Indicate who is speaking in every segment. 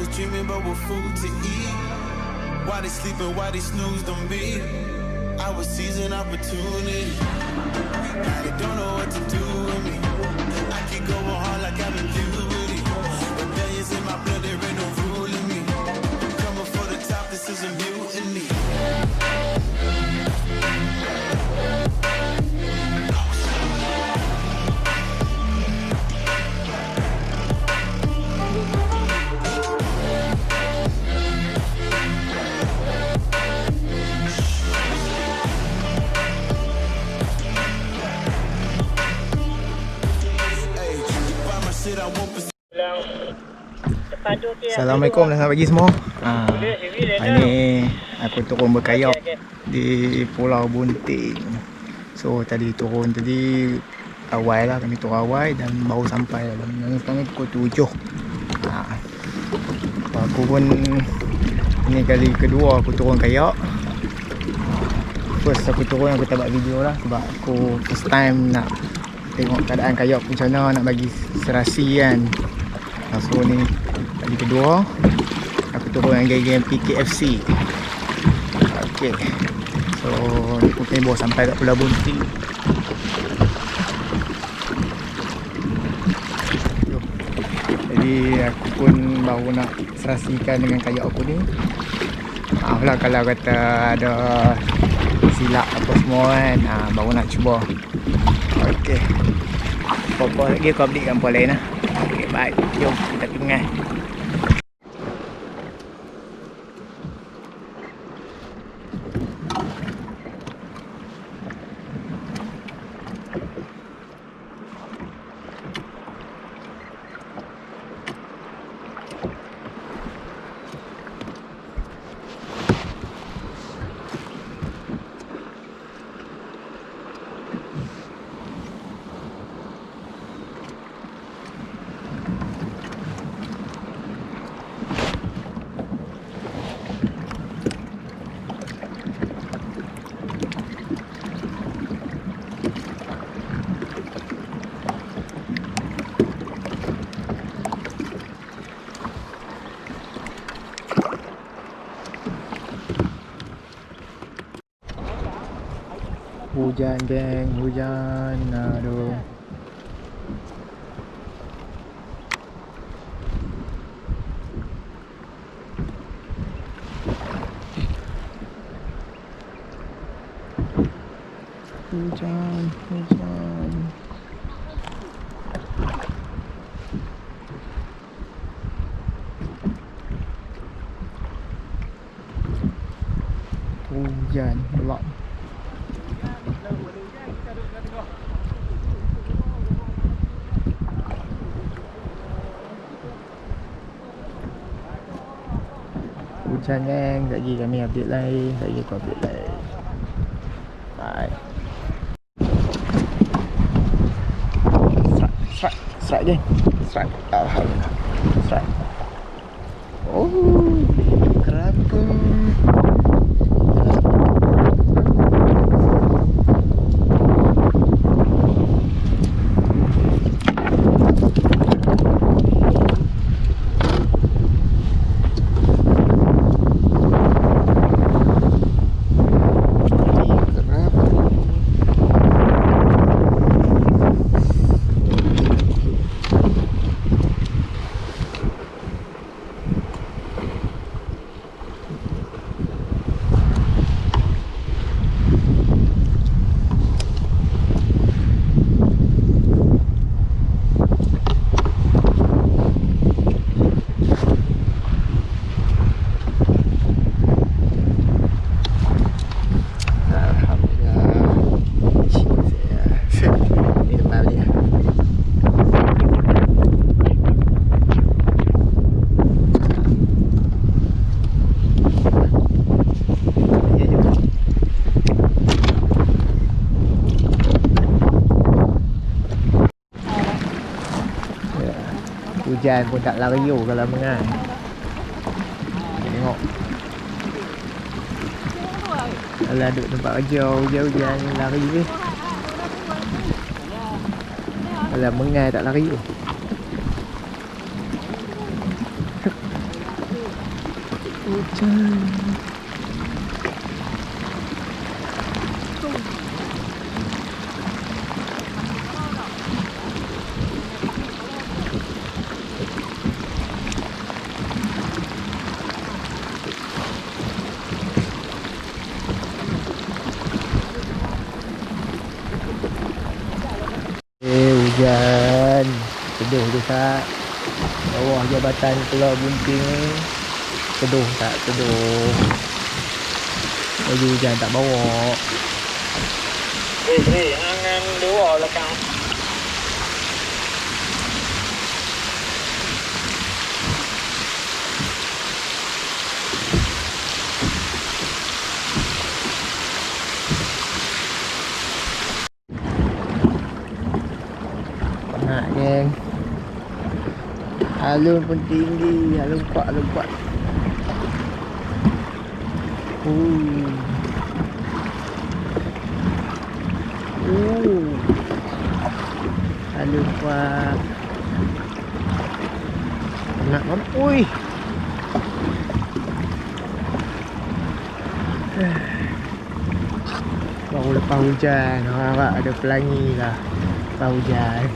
Speaker 1: was dreaming about what food to eat. Why they sleeping, why they snoozed on me? I was seizing opportunity. Now they don't know what to do with me. I keep going hard like I'm in puberty. Rebellions in my blood, there ain't no ruling me. Coming for the top, this is a mutiny.
Speaker 2: Assalamualaikum dan selamat pagi semua. Hari ni aku turun berkayak di Pulau Bunting. So tadi turun awal lah, kami turun awal dan baru sampai dalam sekarang pukul 7. Aku pun ini kali kedua aku turun kayak. First aku turun aku tak buat video lah sebab aku first time nak tengok keadaan kayak macam mana, nak bagi serasi kan. So ni kali kedua aku turun dengan geng PKFC. Okay, so mungkin baru sampai kat Pulau Bunting. Jadi aku pun baru nak serasikan dengan kayak aku ni. Maaf lah kalau kata ada silap apa semua kan. Baru nak cuba. Okay, apa-apa lagi aku update gambar lain lah. Okay, baik, jom kita tengah. Hujan geng, hujan. Aduh. Hujan, hujan. Hujan pula. Hujan geng, sekejap lagi kami update lain. Sekejap lagi aku update lain. Bye. Strike geng. Strike. Alhamdulillah. Strike. Oh, kerapa? Hujan pun tak lari kalau mengai. Tengok. Alah duduk tempat kerja, hujan-hujan lari je. Alah mengai tak lari tu. Hujan. Hujan. Teduh tu tak? Bawah jabatan Pulau Bunting ni. Teduh tak? Teduh. Lagi hujan tak bawa.
Speaker 3: Angan dua belakang.
Speaker 2: Nak geng. Alun pun tinggi. Alun kuat. Alun kuat. Nak mampui. Baru lepas hujan. Harap ada pelangi lah. Lepas hujan.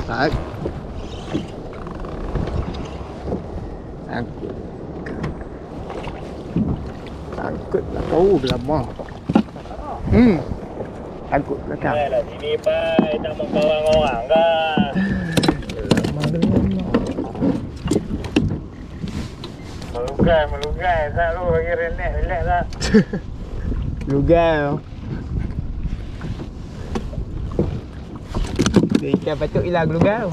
Speaker 2: Tak. Takut lah kau berlama. Takut belakang.
Speaker 3: Lah sini pai, tak mau kawan orang kan. Melugai, tak lu bagi relax tak.
Speaker 2: Lugai. Ikan patut hilang gelugar.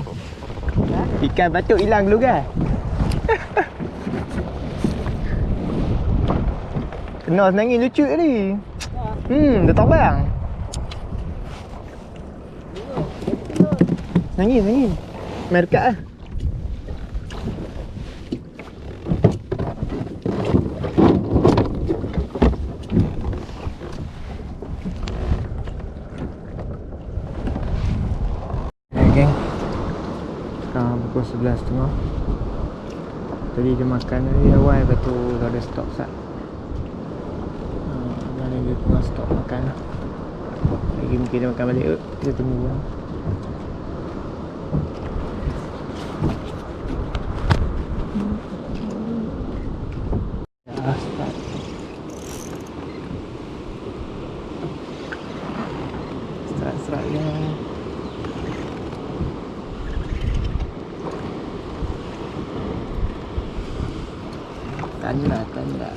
Speaker 2: Ikan patut hilang gelugar. Kena senangin lucu tadi. Dia terbang. Senangin. Main dekat lah. Geng, sekarang pukul 11.30. Tadi dia makan dari awal, lepas tu ada stok sat. Ada dia tengah stok makan. Lagi mungkin dia makan balik. Kita tunggu lah. Start dia. Tanda. Tanda.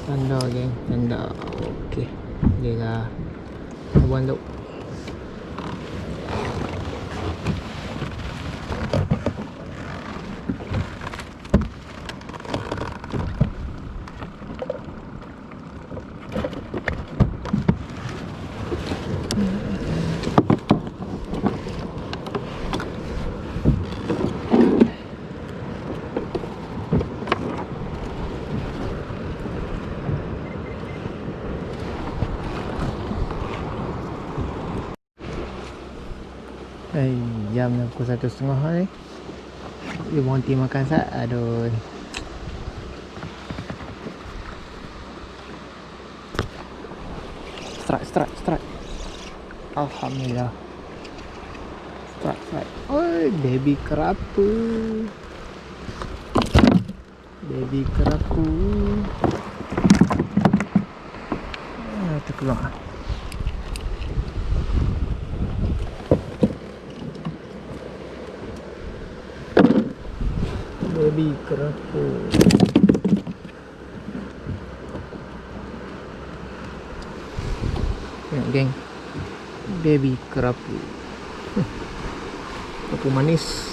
Speaker 2: Tanda geng, tanda. Okey. Dia lah Abang Lok. jam pukul 1.30 ni. Dia berhenti makan sat. Aduh. Strike. Alhamdulillah. Strike. Oi, baby kerapu. Terkeluar. Baby kerapu. Tengok geng. Baby kerapu. Kerapu manis.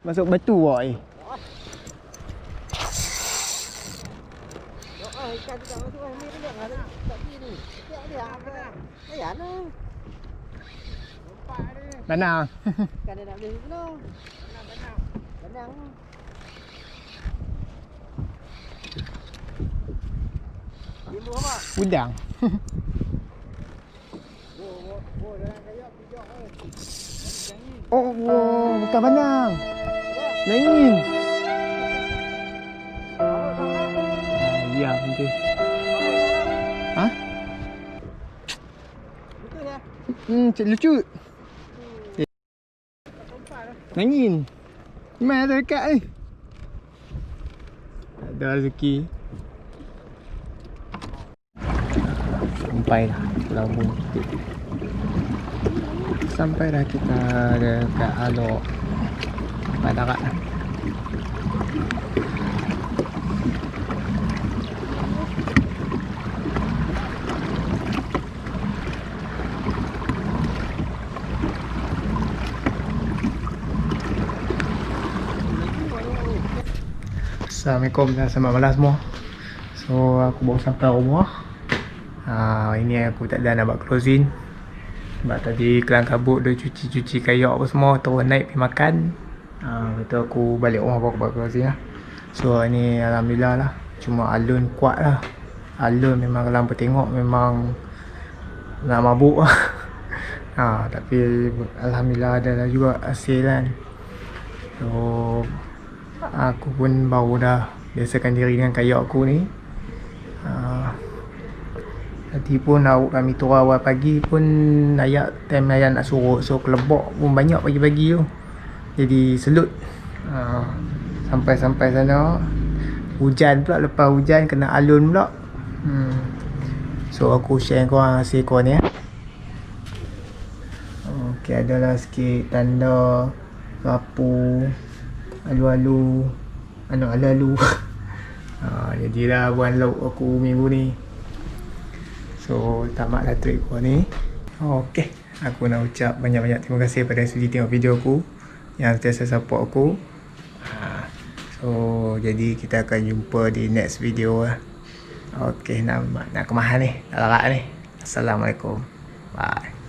Speaker 2: Masuk batu boy.
Speaker 4: Ikan tu tak masuk ni dia ada tak sini. Dia apa? Ayah nah. Nampak dia.
Speaker 2: Benang.
Speaker 4: Kan dia nak beli belum? Benang. Limbu apa?
Speaker 2: Udang.
Speaker 4: Dalam kayak pijak ni.
Speaker 2: Oh, bukan benang. Lain. Ya, mungkin. Hah?
Speaker 4: Betul ya?
Speaker 2: Cik lucu. Nangin. Mana ada dekat ni? Ada rezeki. Sampai dah Pulau Bunting. Sampai dah kita dekat alok darat. Assalamualaikum dan selamat malam semua. So aku baru sampai rumah. Ini aku tak ada nak buat closing. Sebab tadi kelang kabut dia cuci kayak apa semua, terus naik pergi makan. Kata aku balik rumah baru buat closing lah. So ni Alhamdulillah lah. Cuma alun kuat lah. Alun memang kalau hampa tengok memang nak mabuk lah. Tapi Alhamdulillah ada lah juga hasil kan. So aku pun baru dah biasakan diri dengan kayak aku ni. Tadi pun lauk kami turun awal pagi pun time ayah nak surut. So kelebok pun banyak pagi-pagi tu. Jadi selut. Sampai sana hujan pula, lepas hujan kena alun pula. So aku share korang hasil korang ni. Okay, adalah sikit tanda rapu, alu-alu. Jadilah buat lauk aku minggu ni. So tamatlah trip gua ni. Okay, aku nak ucap banyak-banyak terima kasih pada yang sudi tengok video aku, yang sentiasa support aku. So jadi kita akan jumpa di next video lah. Okay, nak kemahal ni, nak larak ni. Assalamualaikum. Bye.